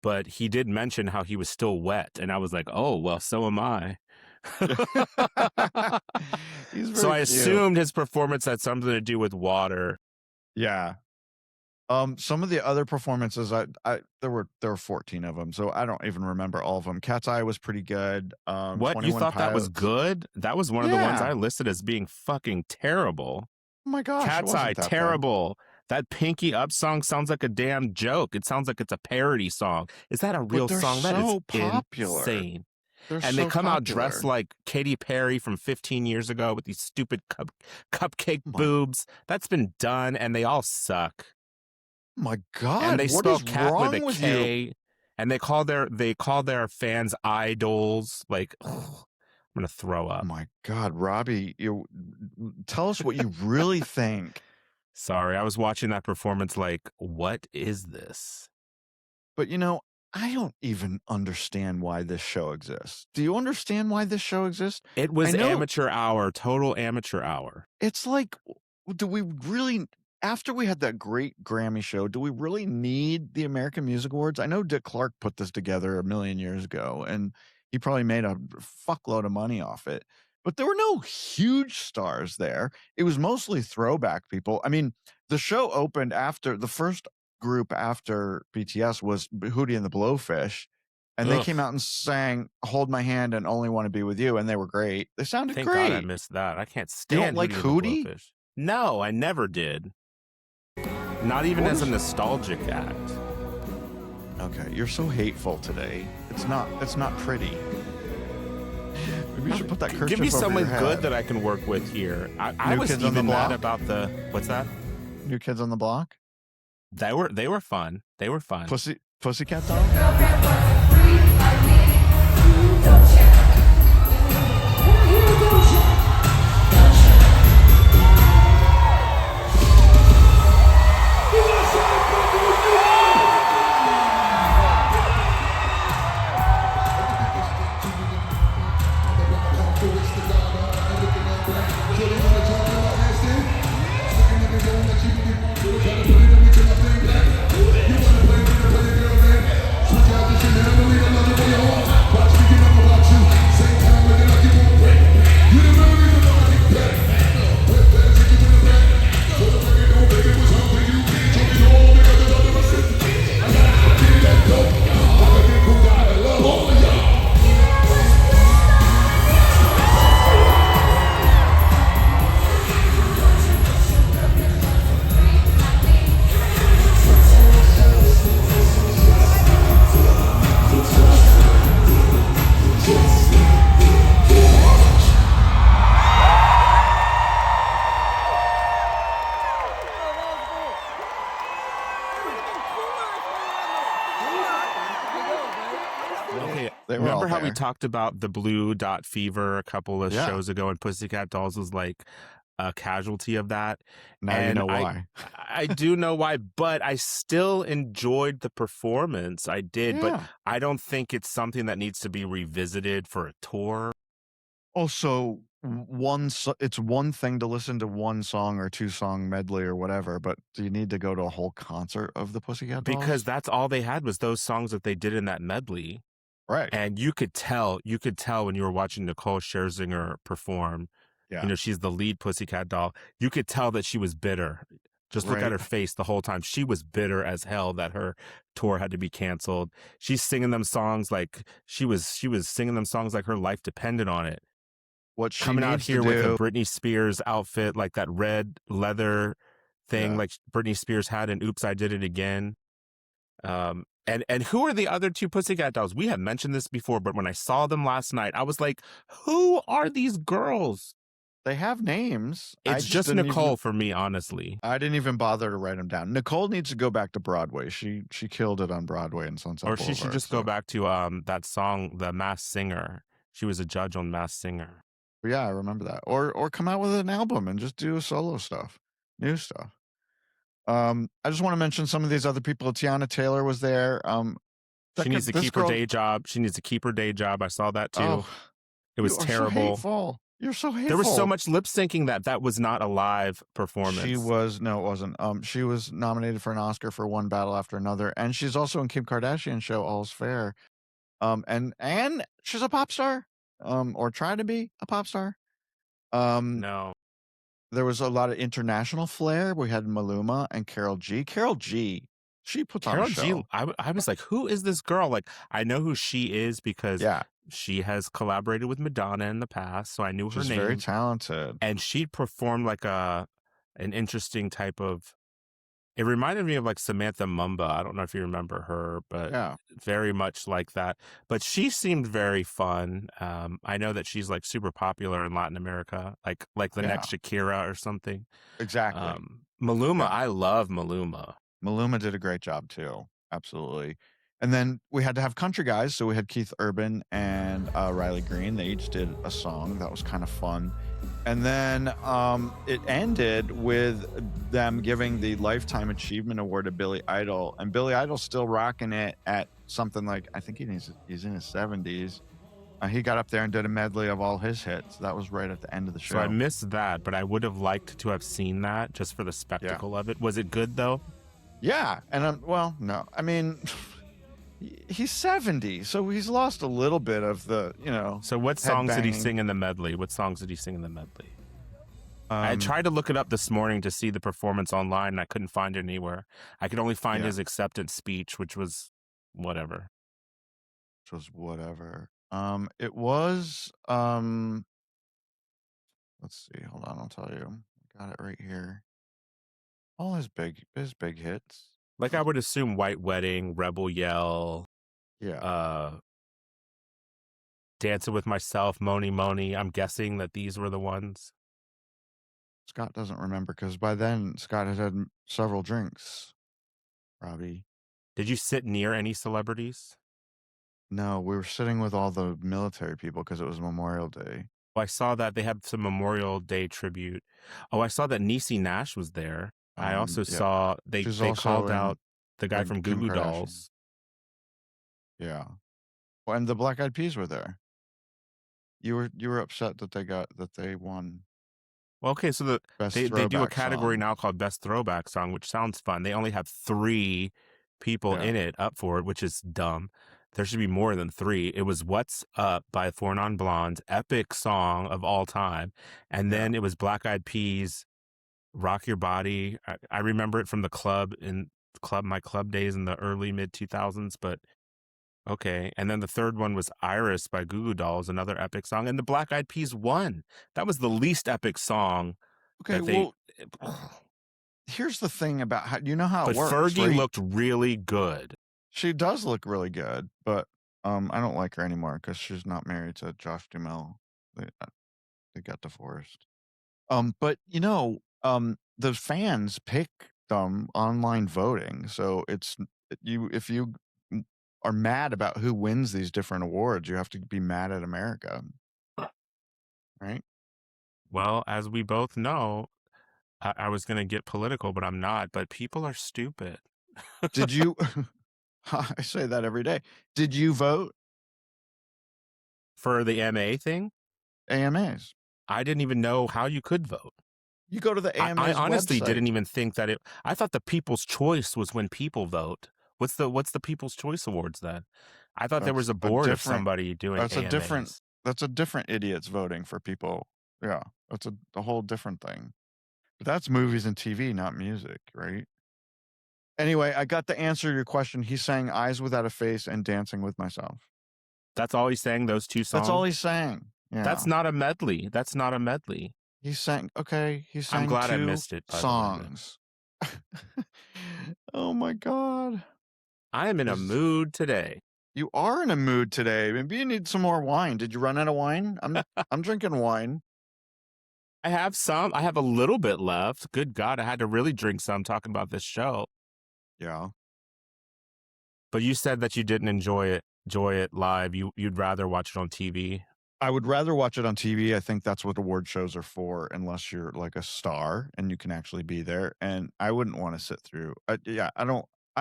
But he did mention how he was still wet. And I was like, oh, well, so am I. So I assumed his performance had something to do with water. Yeah. Some of the other performances, there were 14 of them, so I don't even remember all of them. Cat's Eye was pretty good. What, you thought that was good? That was one of the ones I listed as being fucking terrible. Oh my gosh, Cat's Eye, terrible. That Pinky Up song sounds like a damn joke. It sounds like it's a parody song. Is that a real song? That is popular. Insane. And they come out dressed like Katy Perry from 15 years ago with these stupid cupcake boobs. That's been done, and they all suck. My God, and they what spell is cat wrong with a with K, you? And they call their fans idols. Like, ugh, I'm gonna throw Oh up. my God, Robbie, tell us what you really think. Sorry, I was watching that performance like, what is this? But I don't even understand why this show exists. Do you understand why this show exists? It was I know amateur hour, total amateur hour. it's like, do we really, after we had that great Grammy show, do we really need the American Music Awards? I know Dick Clark put this together a million years ago, and he probably made a fuckload of money off it. But there were no huge stars there. It was mostly throwback people. I mean, the show opened after the first group after BTS was Hootie and the Blowfish, and they Ugh. came out and sang "Hold My Hand" and "Only Want to Be with You," and they were great. They sounded Thank great. God I missed that. I can't You don't stand like Hootie and Hootie? the Blowfish. No, I never did. Not even What as a is- nostalgic act. Okay, you're so hateful today. It's not pretty. Maybe you should put that kerchief Give me over someone your good head. that I can work with here. I New was Kids on the even mad Block? about the what's that? New Kids on the Block? They were fun. They were fun. Pussycat Doll? Okay, They were all remember how we there. talked about the Blue Dot Fever a couple of Yeah. shows ago, and Pussycat Dolls was like a casualty of that? Now you And know why. I do know why, but I still enjoyed the performance. I did, but Yeah. I don't think it's something that needs to be revisited for a tour. Also, it's one thing to listen to one song or two song medley or whatever, but do you need to go to a whole concert of the Pussycat Dolls? Because that's all they had was those songs that they did in that medley. Right. And you could tell when you were watching Nicole Scherzinger perform, Yeah. she's the lead Pussycat Doll. You could tell that she was bitter. Just look at Right. her face the whole time. She was bitter as hell that her tour had to be canceled. She's singing them songs like she was singing them songs like her life depended on it. What she Coming out needs here to with a do, Britney Spears outfit, like that red leather thing, Yeah. like Britney Spears had in "Oops, I Did It Again." And who are the other two Pussycat Dolls? We have mentioned this before, but when I saw them last night, I was like, who are these girls? they have names. I It's just didn't Nicole even, for me, honestly. I didn't even bother to write them down. Nicole needs to go back to Broadway. She killed it on Broadway and Sunset Or Boulevard. she should just go back to that song, The Masked Singer. She was a judge on Masked Singer. Yeah, I remember that. Or come out with an album and just do solo stuff, new stuff. I just want to mention some of these other people. Tiana Taylor was there. She needs to keep her day job. She needs to keep her day job. I saw that too. Oh, It was you are terrible. So hateful. You're so hateful. There was so much lip syncing that was not a live performance. It wasn't. She was nominated for an Oscar for One Battle After Another, and she's also in Kim Kardashian's show All's Fair. And she's a pop star. Or trying to be a pop star. No. There was a lot of international flair. We had Maluma and Karol G. Karol G. She puts on Karol a G, show. I was like, who is this girl? Like, I know who she is because Yeah, she has collaborated with Madonna in the past, so I knew her she's name. very talented. And she performed like an interesting type of. It reminded me of like Samantha Mumba. I don't know if you remember her, but Yeah, very much like that. But she seemed very fun. I know that she's like super popular in Latin America, like the Yeah. next Shakira or something. exactly. Maluma, Yeah. I love Maluma. Maluma did a great job too. Absolutely. And then we had to have country guys, so we had Keith Urban and Riley Green. They each did a song that was kind of fun. And then it ended with them giving the Lifetime Achievement Award to Billy Idol. And Billy Idol's still rocking it at something like, I think he's in his 70s. He got up there and did a medley of all his hits. That was right at the end of the show. So I missed that, but I would have liked to have seen that just for the spectacle of it. Was it good, though? Yeah. And no. I mean... He's 70, so he's lost a little bit of the, So what songs did he headbanging. sing in the medley? I tried to look it up this morning to see the performance online, and I couldn't find it anywhere. I could only find his acceptance speech, which was whatever. It was, let's see, hold on, I'll tell you. I got it right here. All his big hits. Like I would assume White Wedding, Rebel Yell, Dancing with Myself, Moni Moni. I'm guessing that these were the ones. Scott doesn't remember because by then Scott had several drinks. Robbie. Did you sit near any celebrities? No, we were sitting with all the military people because it was Memorial Day. Oh, I saw that they had some Memorial Day tribute. Oh, I saw that Niecy Nash was there. I also saw they called out the guy from Goo Goo Dolls. Yeah. Well, and the Black Eyed Peas were there. You were upset that they won. Well, okay, so they do a Throwback category song. now called Best Throwback Song, which sounds fun. They only have 3 people in it up for it, which is dumb. There should be more than 3. It was What's Up by 4 Non Blondes, epic song of all time. And then it was Black Eyed Peas, Rock Your Body. I remember it from the club my club days in the early mid 2000s, but okay. And then the third one was Iris by Goo Goo Dolls, another epic song, and the Black Eyed Peas won. That was the least epic song. Okay, here's the thing about how but it works. Fergie right? looked really good. She does look really good, but I don't like her anymore because she's not married to Josh Duhamel. They got divorced. But the fans pick them online voting, so it's if you are mad about who wins these different awards, you have to be mad at America, right? Well, as we both know, I was going to get political, but I'm not. But people are stupid. Did you? I say that every day. Did you vote for the AMA thing? AMAs. I didn't even know how you could vote. You go to the AMA's I honestly website. didn't even think that I thought the People's Choice was when people vote. What's the People's Choice Awards then? I thought there was a board of somebody doing AMAs. That's a different idiots voting for people. Yeah, that's a whole different thing. But that's movies and TV, not music, right? Anyway, I got the answer to your question. He sang Eyes Without a Face and Dancing with Myself. That's all he sang, those 2 songs? That's all he sang. Yeah. That's not a medley. He sang, he sang I'm glad 2 I missed it. songs. Oh my God. I am in a mood today. You are in a mood today. Maybe you need some more wine. Did you run out of wine? I'm drinking wine. I have some. I have a little bit left. Good God, I had to really drink some talking about this show. Yeah. But you said that you didn't enjoy it live. You'd rather watch it on TV. I would rather watch it on TV. I think that's what award shows are for, unless you're like a star and you can actually be there. And I wouldn't want to sit through. I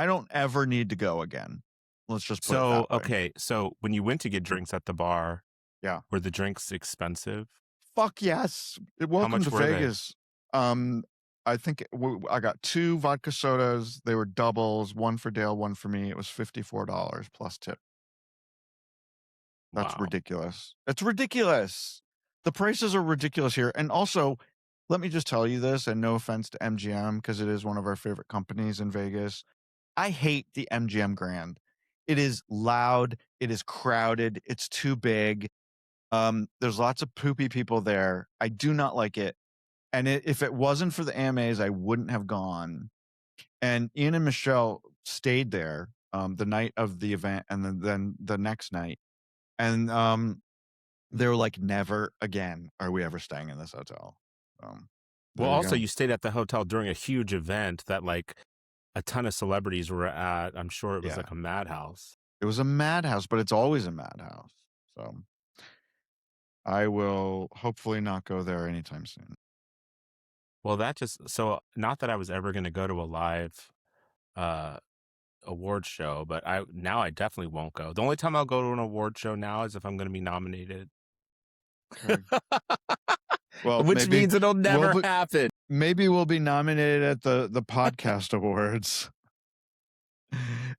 don't ever need to go again. Let's just put it that way. Okay. So when you went to get drinks at the bar, were the drinks expensive? Fuck yes. Welcome to Vegas. I think I got 2 vodka sodas. They were doubles, one for Dale, one for me. It was $54 plus tip. That's ridiculous. It's ridiculous. The prices are ridiculous here. And also, let me just tell you this, and no offense to MGM, because it is one of our favorite companies in Vegas. I hate the MGM Grand. It is loud. It is crowded. It's too big. There's lots of poopy people there. I do not like it. And if it wasn't for the AMAs, I wouldn't have gone. And Ian and Michelle stayed there the night of the event and then the next night. And they were like, never again are we ever staying in this hotel. Well, also, you stayed at the hotel during a huge event that a ton of celebrities were at. I'm sure it was Yeah. like a madhouse. It was a madhouse, but it's always a madhouse. So I will hopefully not go there anytime soon. Well, so not that I was ever going to go to a live award show, but now I definitely won't go. The only time I'll go to an award show now is if I'm going to be nominated. Okay. Well, which means it'll never happen. Maybe we'll be nominated at the podcast awards.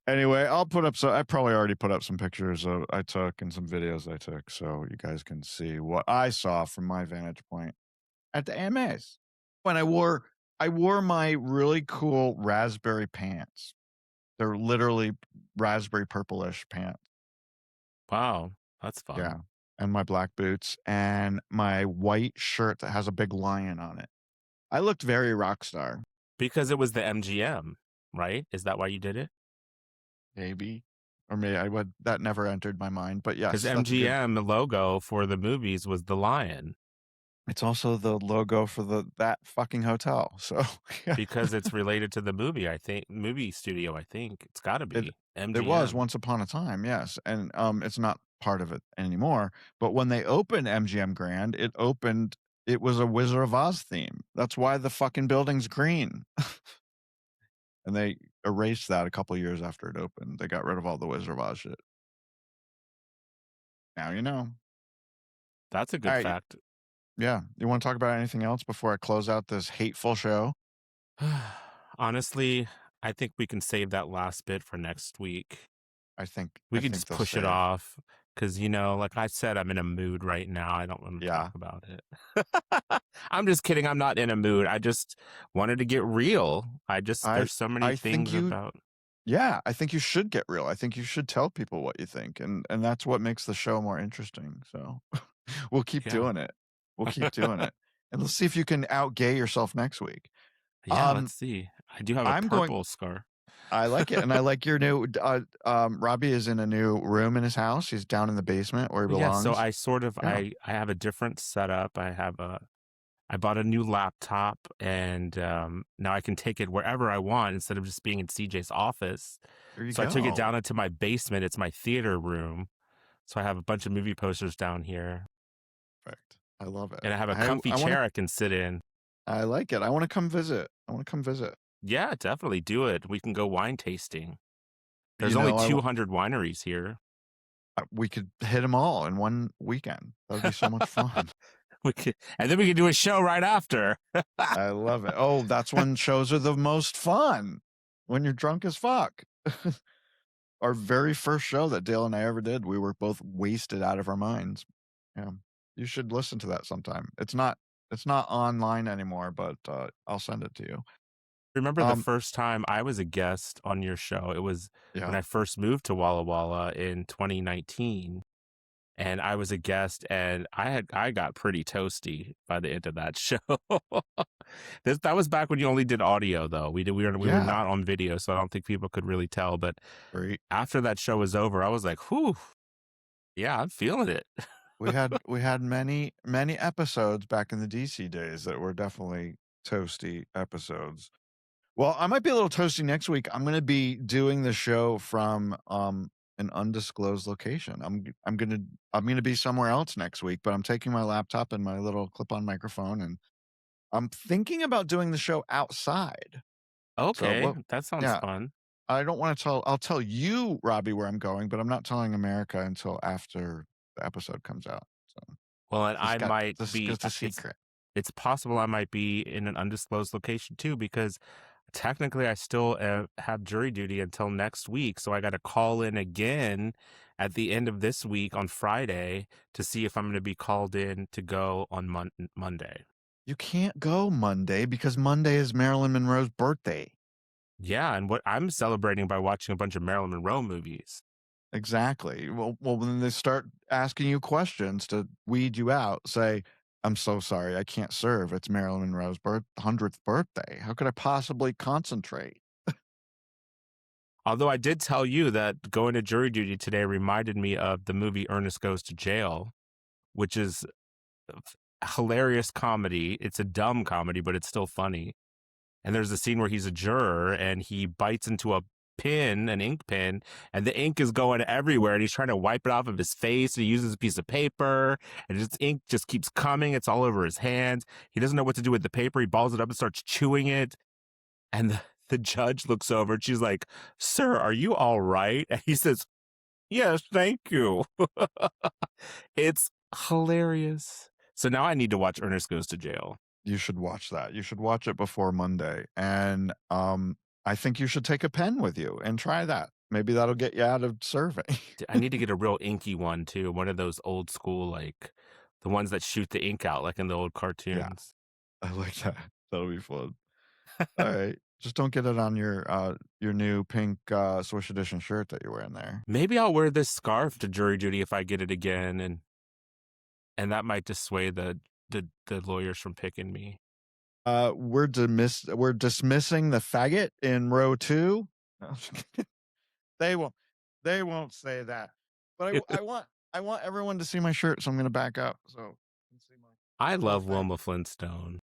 Anyway, I probably already put up some pictures I took and some videos I took, so you guys can see what I saw from my vantage point at the AMAs. When I wore my really cool raspberry pants. They're literally raspberry purplish pants. Wow, that's fun. Yeah, and my black boots and my white shirt that has a big lion on it. I looked very rock star. Because it was the MGM, right? Is that why you did it? Maybe. Or maybe that never entered my mind, but yes. Because MGM, the logo for the movies was the lion. It's also the logo for that fucking hotel. So because it's related to the movie, I think movie studio. I think it's got to be MGM. It was once upon a time, yes, and it's not part of it anymore. But when they opened MGM Grand, it was a Wizard of Oz theme. That's why the fucking building's green. And they erased that a couple years after it opened. They got rid of all the Wizard of Oz shit. Now you know. That's a good fact. Yeah. You want to talk about anything else before I close out this hateful show? Honestly, I think we can save that last bit for next week. I think we can just push it off because, like I said, I'm in a mood right now. I don't want to talk about it. I'm just kidding. I'm not in a mood. I just wanted to get real. There's so many things about. Yeah, I think you should get real. I think you should tell people what you think. And that's what makes the show more interesting. So we'll keep doing it. We'll keep doing it. And let's see if you can out-gay yourself next week. Yeah, let's see. I do have a purple scar. I like it. And I like your new, Robbie is in a new room in his house. He's down in the basement where he belongs. Yeah, so I have a different setup. I bought a new laptop and now I can take it wherever I want instead of just being in CJ's office. So I took it down into my basement. It's my theater room. So I have a bunch of movie posters down here. Perfect. I love it. And I have a comfy chair I can sit in. I like it. I want to come visit. Yeah, definitely do it. We can go wine tasting. There's only 200 wineries here. We could hit them all in one weekend. That would be so much fun. And then we could do a show right after. I love it. Oh, that's when shows are the most fun. When you're drunk as fuck. Our very first show that Dale and I ever did, we were both wasted out of our minds. Yeah. You should listen to that sometime. It's not online anymore, but I'll send it to you. Remember the first time I was a guest on your show? It was when I first moved to Walla Walla in 2019. And I was a guest, and I got pretty toasty by the end of that show. That was back when you only did audio, though. We were not on video, so I don't think people could really tell. But after that show was over, I was like, "Whew, yeah, I'm feeling it." we had many episodes back in the DC days that were definitely toasty episodes. Well, I might be a little toasty next week. I'm going to be doing the show from an undisclosed location. I'm gonna be somewhere else next week, but I'm taking my laptop and my little clip-on microphone, and I'm thinking about doing the show outside. Okay, that sounds fun. I don't want to tell. I'll tell you, Robbie, where I'm going, but I'm not telling America until after the episode comes out. So, well, and I might be a secret. It's possible I might be in an undisclosed location too, because technically I still have jury duty until next week. So I got to call in again at the end of this week on Friday to see if I'm going to be called in to go on Monday. You can't go Monday because Monday is Marilyn Monroe's birthday. Yeah, and what I'm celebrating by watching a bunch of Marilyn Monroe movies. Exactly. Well, when they start asking you questions to weed you out, say, "I'm so sorry, I can't serve. It's Marilyn Monroe's 100th birthday. How could I possibly concentrate?" Although I did tell you that going to jury duty today reminded me of the movie Ernest Goes to Jail, which is hilarious comedy. It's a dumb comedy, but it's still funny. And there's a scene where he's a juror and he bites into a pen, an ink pen, and the ink is going everywhere and he's trying to wipe it off of his face. And he uses a piece of paper and his ink just keeps coming. It's all over his hands. He doesn't know what to do with the paper. He balls it up and starts chewing it. And the judge looks over and she's like, "Sir, are you all right?" And he says, "Yes, thank you." It's hilarious. So now I need to watch Ernest Goes to Jail. You should watch that. You should watch it before Monday. And I think you should take a pen with you and try that. Maybe that'll get you out of serving. I need to get a real inky one too. One of those old school, like the ones that shoot the ink out, like in the old cartoons. I like that. That'll be fun. All right. Just don't get it on your new pink Swish Edition shirt that you're wearing there. Maybe I'll wear this scarf to jury duty if I get it again, and that might dissuade the lawyers from picking me. We're dismissing the faggot in row 2. No, they won't say that. But I want everyone to see my shirt, so I'm going to back up so you can see my. I love Wilma Flintstone.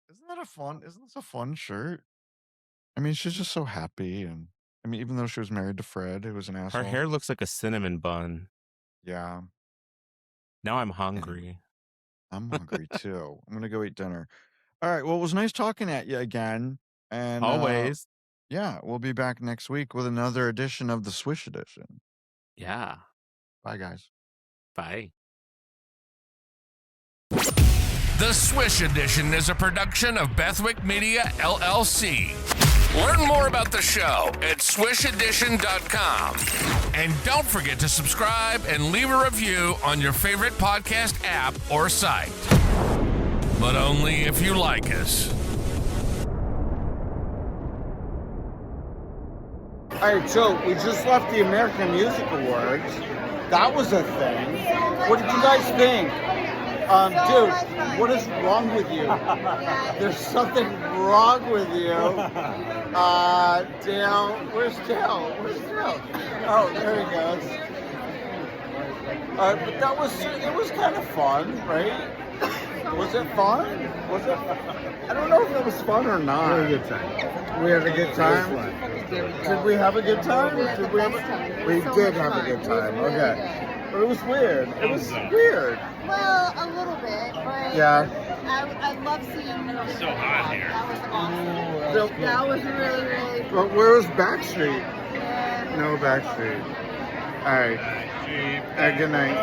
Isn't this a fun shirt? I mean, she's just so happy, and I mean, even though she was married to Fred, who was an asshole. Her hair looks like a cinnamon bun. Yeah. Now I'm hungry. I'm hungry too. I'm gonna go eat dinner. All right. Well, it was nice talking at you again. And Always. Yeah, we'll be back next week with another edition of the Swish Edition. Yeah. Bye, guys. Bye. The Swish Edition is a production of Bethwick Media, LLC. Learn more about the show at swishedition.com. And don't forget to subscribe and leave a review on your favorite podcast app or site. But only if you like us. All right, so we just left the American Music Awards. That was a thing. What did you guys think? Dude, what is wrong with you? There's something wrong with you. Dale, where's Dale? Oh, there he goes. But it was kind of fun, right? Was it fun? I don't know if it was fun or not. We had a good time. We had a good time? Did we have a good time? We did have a good time, okay. But it was weird. Weird. Well, a little bit, but yeah. I love seeing the It's so hot here. That was awesome. That was really, really fun. But where was Backstreet? Yeah. No Backstreet. All right. Good night.